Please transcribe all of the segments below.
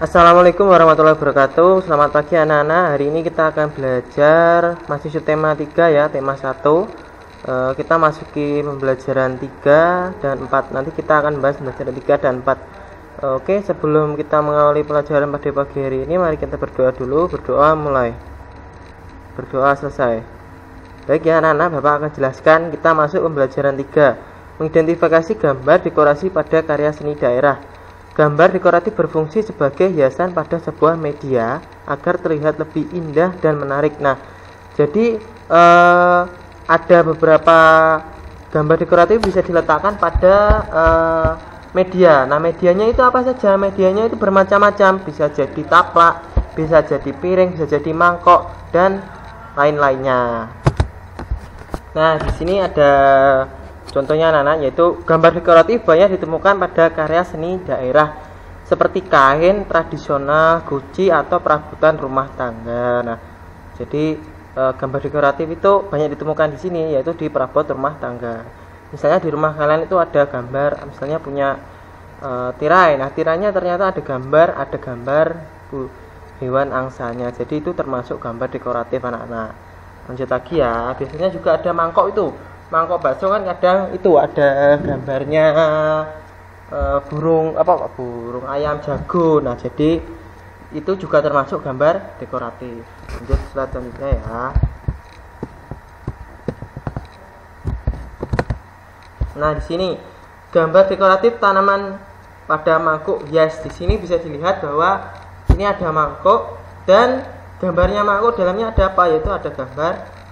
Assalamualaikum warahmatullahi wabarakatuh. Selamat pagi anak-anak. Hari ini kita akan belajar masih tema 3 ya, tema 1. Kita masuki pembelajaran 3 dan 4. Nanti kita akan bahas pembelajaran 3 dan 4. Oke, sebelum kita mengawali pelajaran pada pagi hari ini, mari kita berdoa dulu. Berdoa mulai. Berdoa selesai. Baik ya anak-anak, Bapak akan jelaskan. Kita masuk pembelajaran 3. Mengidentifikasi gambar dekorasi pada karya seni daerah. Gambar dekoratif berfungsi sebagai hiasan pada sebuah media agar terlihat lebih indah dan menarik. Nah, jadi ada beberapa gambar dekoratif bisa diletakkan pada media. Nah, medianya itu apa saja? Medianya itu bermacam-macam. Bisa jadi taplak, bisa jadi piring, bisa jadi mangkok, dan lain-lainnya. Nah, di sini ada contohnya anak-anak, yaitu gambar dekoratif banyak ditemukan pada karya seni daerah seperti kain tradisional, guci, atau perabotan rumah tangga. Nah, jadi gambar dekoratif itu banyak ditemukan di sini, yaitu di perabot rumah tangga. Misalnya di rumah kalian itu ada gambar, misalnya punya tirai. Nah, tirainya ternyata ada gambar hewan angsanya. Jadi itu termasuk gambar dekoratif anak-anak. Lanjut lagi ya, biasanya juga ada mangkok itu. Mangkok bakso kan kadang itu ada gambarnya burung ayam jago. Nah, jadi itu juga termasuk gambar dekoratif. Lanjut slide selanjutnya ya. Nah, di sini gambar dekoratif tanaman pada mangkuk hias. Di sini bisa dilihat bahwa ini ada mangkuk dan gambarnya mangkuk dalamnya ada apa? Yaitu ada gambar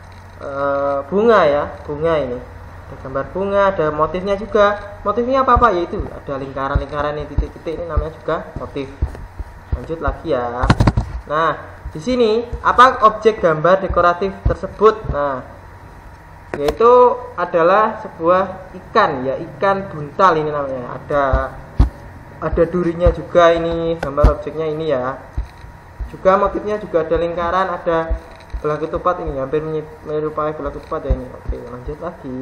bunga ya, bunga ini ada gambar bunga, ada motifnya juga. Motifnya apa yaitu ada lingkaran-lingkaran yang titik-titik, ini namanya juga motif. Lanjut lagi ya. Nah, di sini apa objek gambar dekoratif tersebut? Nah, yaitu adalah sebuah ikan ya, ikan buntal ini namanya. Ada durinya juga, ini gambar objeknya ini ya. Juga motifnya juga ada lingkaran, ada bola ketupat, ini hampir menyerupai bola ketupat ya ini. Oke, lanjut lagi.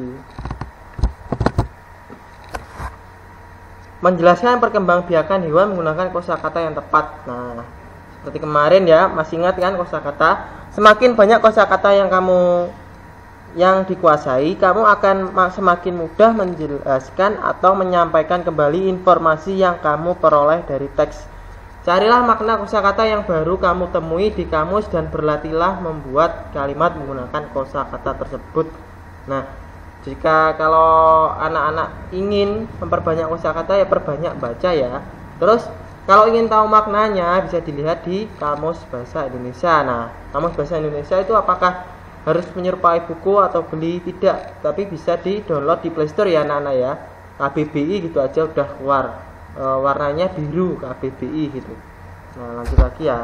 Menjelaskan perkembangbiakan hewan menggunakan kosakata yang tepat. Nah, seperti kemarin ya, masih ingat kan kosakata? Semakin banyak kosakata yang dikuasai, kamu akan semakin mudah menjelaskan atau menyampaikan kembali informasi yang kamu peroleh dari teks. Carilah makna kosakata yang baru kamu temui di kamus dan berlatihlah membuat kalimat menggunakan kosakata tersebut. Nah, kalau anak-anak ingin memperbanyak kosakata ya perbanyak baca ya. Terus kalau ingin tahu maknanya bisa dilihat di Kamus Bahasa Indonesia. Nah, Kamus Bahasa Indonesia itu apakah harus menyerupai buku atau beli? Tidak, tapi bisa di-download di Play Store ya anak-anak ya. KBBI gitu aja udah keluar. Warnanya biru KBBI gitu. Nah, lanjut lagi ya.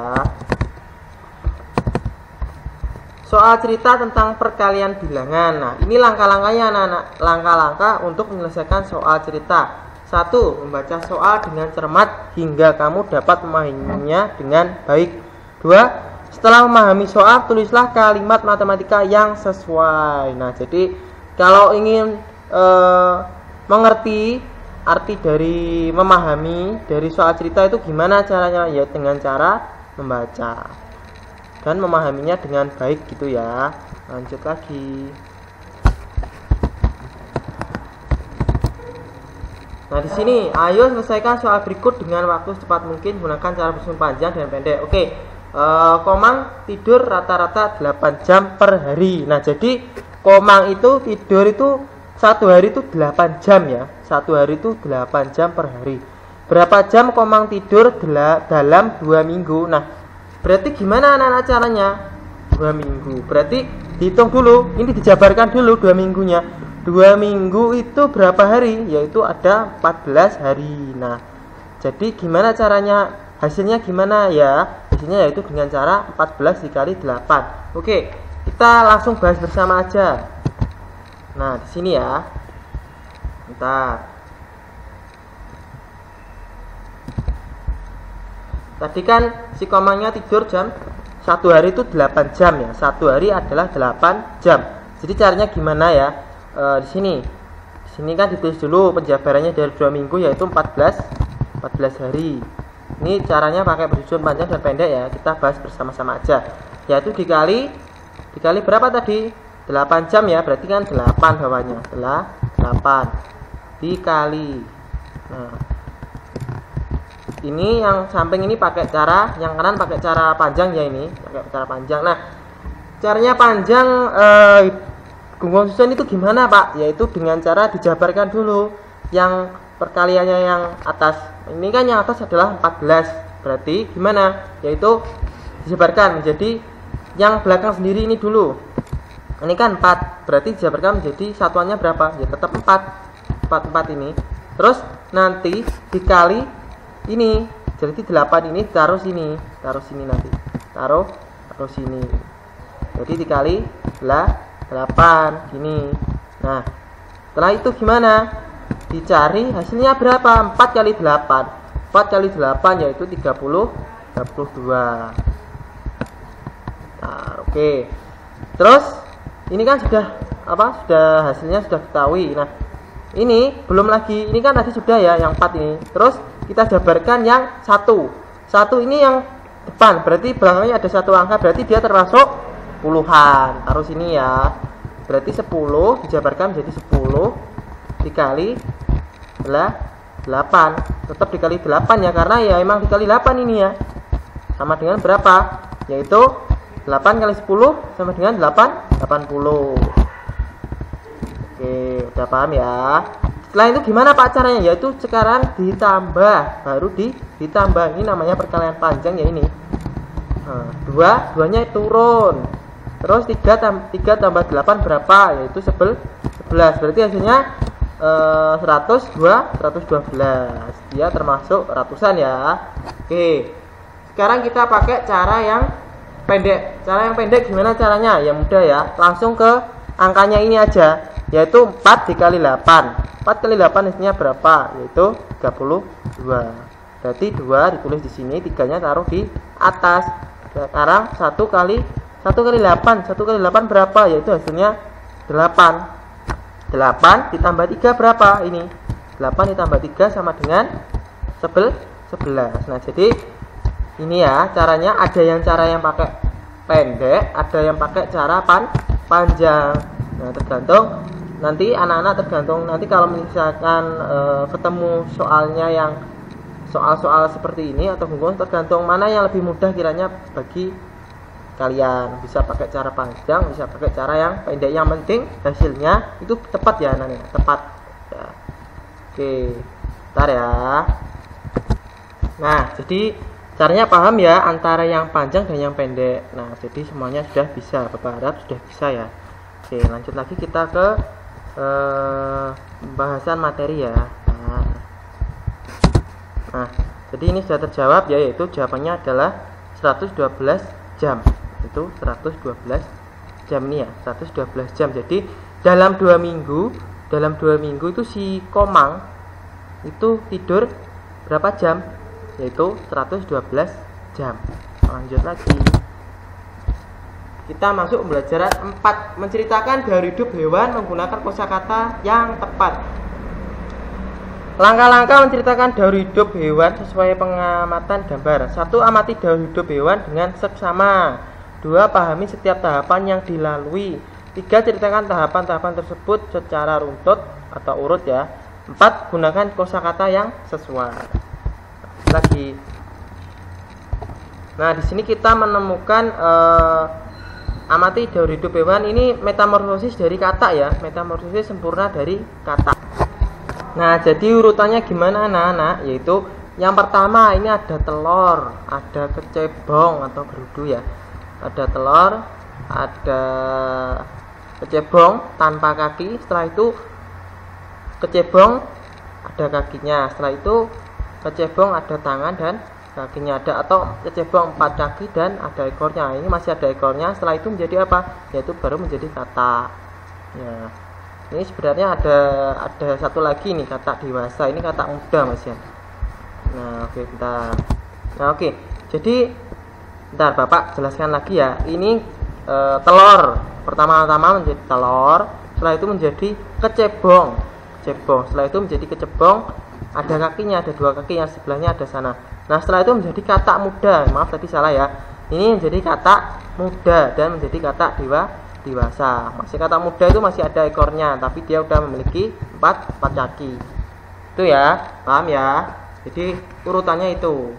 Soal cerita tentang perkalian bilangan. Nah, ini langkah-langkahnya anak-anak. Langkah-langkah untuk menyelesaikan soal cerita. 1. Membaca soal dengan cermat hingga kamu dapat memahaminya dengan baik. 2. Setelah memahami soal, tulislah kalimat matematika yang sesuai. Nah, jadi kalau ingin mengerti arti dari memahami dari soal cerita itu gimana caranya? Ya dengan cara membaca dan memahaminya dengan baik gitu ya. Lanjut lagi. Nah, di sini ayo selesaikan soal berikut dengan waktu secepat mungkin menggunakan cara bersusun panjang dan pendek. Oke. Komang tidur rata-rata 8 jam per hari. Nah, jadi Komang itu tidur itu satu hari itu 8 jam ya. Satu hari itu 8 jam per hari. Berapa jam Komang tidur dalam 2 minggu? Nah, berarti gimana anak-anak caranya? 2 minggu. Berarti dihitung dulu. Ini dijabarkan dulu 2 minggunya. 2 minggu itu berapa hari? Yaitu ada 14 hari. Nah, jadi gimana caranya? Hasilnya gimana ya? Hasilnya yaitu dengan cara 14 dikali 8. Oke, kita langsung bahas bersama aja. Nah, di sini ya. Bentar. Tadi kan si Komangnya tidur jam 1 hari itu 8 jam ya. 1 hari adalah 8 jam. Jadi caranya gimana ya? Di sini. Di sini kan ditulis dulu penjabarannya dari 2 minggu yaitu 14 hari. Ini caranya pakai bersusun panjang dan pendek ya, kita bahas bersama-sama aja. Yaitu dikali berapa tadi? 8 jam ya, berarti kan 8 bawahnya. 8 dikali. Nah, ini yang samping ini pakai cara, yang kanan pakai cara panjang ya, ini pakai cara panjang. Nah, caranya panjang gunggung susun itu gimana Pak? Yaitu dengan cara dijabarkan dulu yang perkaliannya yang atas. Ini kan yang atas adalah 14. Berarti gimana? Yaitu dijabarkan menjadi yang belakang sendiri ini dulu. Ini kan 4. Berarti dijabarkan menjadi satuannya berapa? Ya tetap 4 ini. Terus nanti dikali ini. Jadi 8 ini taruh sini nanti. Taruh sini. Jadi dikali 8 gini. Nah, setelah itu gimana? Dicari hasilnya berapa? 4 kali 8. 4 kali 8 yaitu 32. Nah, oke. Terus ini kan sudah hasilnya sudah diketahui. Nah, ini belum lagi. Ini kan tadi sudah ya yang 4 ini. Terus kita jabarkan yang 1. 1 ini yang depan. Berarti belakangnya ada satu angka, berarti dia termasuk puluhan. Taruh sini ya. Berarti 10 dijabarkan menjadi 10 dikali 8. Tetap dikali 8 ya, karena ya emang dikali 8 ini ya. Sama dengan berapa? Yaitu 8 kali 10 sama dengan 80. Oke, udah paham ya. Setelah itu gimana Pak caranya? Yaitu sekarang ditambah, baru ditambah. Ini namanya perkalian panjang ya ini. Nah, 2-nya turun. Terus 3 tambah 8 berapa? Yaitu 11. Berarti hasilnya 112. Dia termasuk ratusan ya. Oke. Sekarang kita pakai cara yang pendek. Cara yang pendek gimana caranya? Ya mudah ya. Langsung ke angkanya ini aja, yaitu 4 dikali 8. 4 kali 8 hasilnya berapa? Yaitu 32. Berarti 2 ditulis di sini, 3-nya taruh di atas. Sekarang 1 kali 8 berapa? Yaitu hasilnya 8 ditambah 3 berapa? Ini 8 ditambah 3 sama dengan 11. Nah, jadi ini ya caranya. Ada yang cara yang pakai pendek, ada yang pakai cara panjang. Nah, tergantung nanti anak-anak, tergantung nanti kalau misalkan ketemu soalnya yang soal-soal seperti ini atau gunggung, tergantung mana yang lebih mudah kiranya bagi kalian. Bisa pakai cara panjang, bisa pakai cara yang pendek. Yang penting hasilnya itu tepat ya anak-anak, tepat ya. Oke, bentar ya. Nah, jadi caranya paham ya antara yang panjang dan yang pendek. Nah, jadi semuanya sudah bisa, Bapak harap sudah bisa ya. Oke, lanjut lagi kita ke pembahasan materi ya. Nah, jadi ini sudah terjawab ya, yaitu jawabannya adalah 112 jam. Itu 112 jam ini ya, 112 jam. Jadi dalam 2 minggu itu si Komang itu tidur berapa jam? Yaitu 112 jam. Lanjut lagi. Kita masuk pembelajaran 4, menceritakan dari hidup hewan menggunakan kosakata yang tepat. Langkah-langkah menceritakan dari hidup hewan sesuai pengamatan gambar. 1. Amati dari hidup hewan dengan seksama. 2. Pahami setiap tahapan yang dilalui. 3. Ceritakan tahapan-tahapan tersebut secara runtut atau urut ya. 4. Gunakan kosakata yang sesuai. Lagi. Nah, di sini kita menemukan amati dari hidup hewan. Ini metamorfosis dari kata ya, metamorfosis sempurna dari kata. Nah, jadi urutannya gimana anak-anak? Yaitu yang pertama ini ada telur, ada kecebong atau gerudu ya. Ada telur, ada kecebong tanpa kaki. Setelah itu kecebong ada kakinya. Setelah itu kecebong ada tangan dan kakinya ada, atau kecebong 4 kaki dan ada ekornya. Ini masih ada ekornya. Setelah itu menjadi apa? Yaitu baru menjadi kata. Ya. Ini sebenarnya ada satu lagi nih, kata dewasa. Ini kata muda Mas ya. Nah, oke, bentar. Nah, oke. Jadi bentar Bapak jelaskan lagi ya. Ini telur. Pertama-tama menjadi telur, setelah itu menjadi kecebong. Setelah itu menjadi kecebong, ada kakinya, ada 2 kaki, yang sebelahnya ada sana. Nah, setelah itu menjadi kata muda. Maaf tadi salah ya. Ini menjadi kata muda dan menjadi kata dewasa. Masih kata muda itu masih ada ekornya, tapi dia udah memiliki empat kaki. Itu ya, paham ya? Jadi urutannya itu.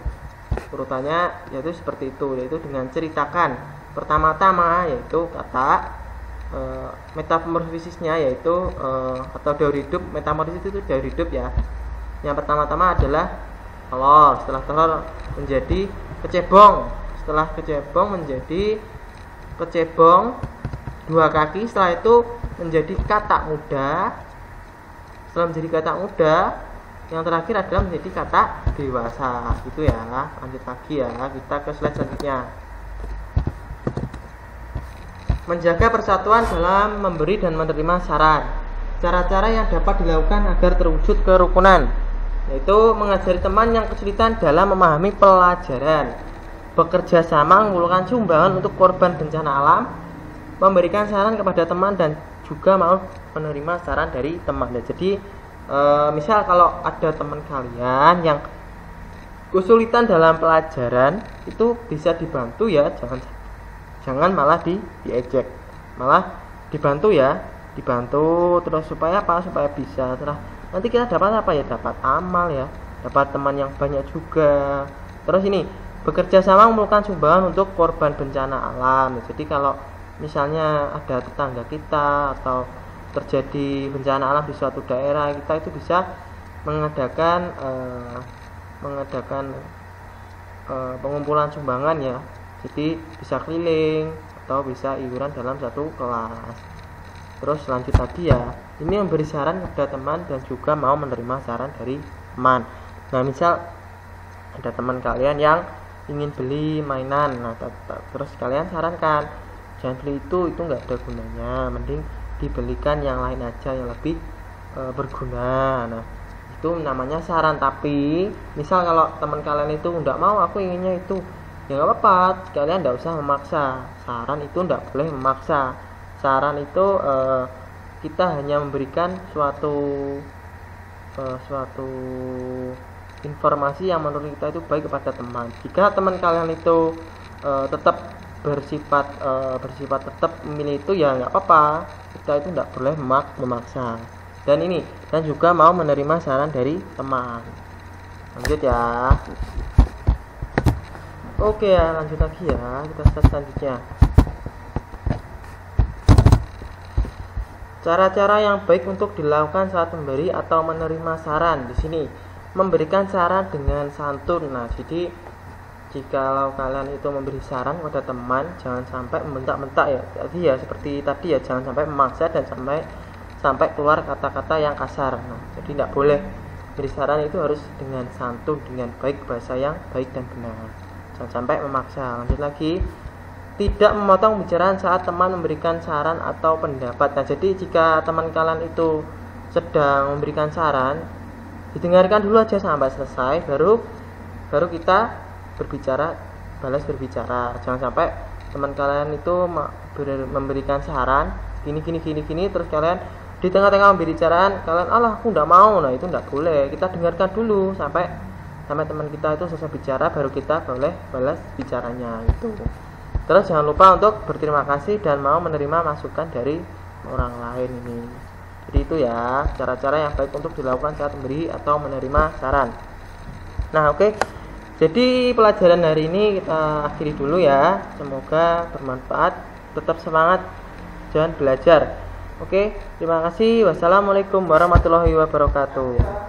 Urutannya yaitu seperti itu, yaitu dengan ceritakan pertama-tama yaitu kata metamorfisisnya yaitu atau daur hidup. Metamorfisis itu daur hidup ya. Yang pertama-tama adalah telur. Setelah telur menjadi kecebong. Setelah kecebong menjadi kecebong dua kaki. Setelah itu menjadi katak muda. Setelah menjadi katak muda, yang terakhir adalah menjadi kata dewasa. Gitu ya. Lanjut lagi ya. Kita ke slide selanjutnya. Menjaga persatuan dalam memberi dan menerima saran. Cara-cara yang dapat dilakukan agar terwujud kerukunan, yaitu mengajari teman yang kesulitan dalam memahami pelajaran, bekerja sama mengumpulkan sumbangan untuk korban bencana alam, memberikan saran kepada teman dan juga mau menerima saran dari teman. Jadi misal kalau ada teman kalian yang kesulitan dalam pelajaran, itu bisa dibantu ya, jangan malah diejek, malah dibantu ya, dibantu terus supaya apa? Supaya bisa. Terus nanti kita dapat apa ya? Dapat amal ya, dapat teman yang banyak juga. Terus ini bekerja sama mengumpulkan sumbangan untuk korban bencana alam. Jadi kalau misalnya ada tetangga kita atau terjadi bencana alam di suatu daerah, kita itu bisa mengadakan pengumpulan sumbangan ya. Jadi bisa keliling atau bisa iuran dalam satu kelas. Terus lanjut tadi ya, ini memberi saran kepada teman dan juga mau menerima saran dari teman. Nah, misal ada teman kalian yang ingin beli mainan, nah terus kalian sarankan jangan beli itu nggak ada gunanya, mending dibelikan yang lain aja yang lebih berguna. Nah, itu namanya saran. Tapi misal kalau teman kalian itu nggak mau, aku inginnya itu, ya nggak apa-apa, kalian nggak usah memaksa. Saran itu nggak boleh memaksa. Saran itu kita hanya memberikan suatu informasi yang menurut kita itu baik kepada teman. Jika teman kalian itu tetap bersifat tetap memilih itu, ya nggak apa-apa, kita itu nggak boleh memaksa. Dan juga mau menerima saran dari teman. Lanjut ya. Oke ya, lanjut lagi ya, kita selanjutnya. Cara-cara yang baik untuk dilakukan saat memberi atau menerima saran. Di sini memberikan saran dengan santun. Nah, jadi jika kalian itu memberi saran kepada teman, jangan sampai membentak-bentak ya. Jadi ya seperti tadi ya, jangan sampai memaksa dan sampai keluar kata-kata yang kasar. Nah, jadi tidak boleh. Beri saran itu harus dengan santun, dengan baik, bahasa yang baik dan benar. Jangan sampai memaksa. Lanjut lagi, tidak memotong pembicaraan saat teman memberikan saran atau pendapat. Nah, jadi jika teman kalian itu sedang memberikan saran, didengarkan dulu aja sampai selesai, baru kita balas berbicara. Jangan sampai teman kalian itu memberikan saran gini, terus kalian di tengah-tengah pembicaraan kalian, alah aku enggak mau. Nah, itu enggak boleh. Kita dengarkan dulu sampai teman kita itu selesai bicara, baru kita boleh balas bicaranya itu. Terus jangan lupa untuk berterima kasih dan mau menerima masukan dari orang lain ini. Jadi itu ya, cara-cara yang baik untuk dilakukan saat memberi atau menerima saran. Nah, oke. Jadi pelajaran hari ini kita akhiri dulu ya. Semoga bermanfaat. Tetap semangat, jangan belajar. Oke, terima kasih. Wassalamualaikum warahmatullahi wabarakatuh.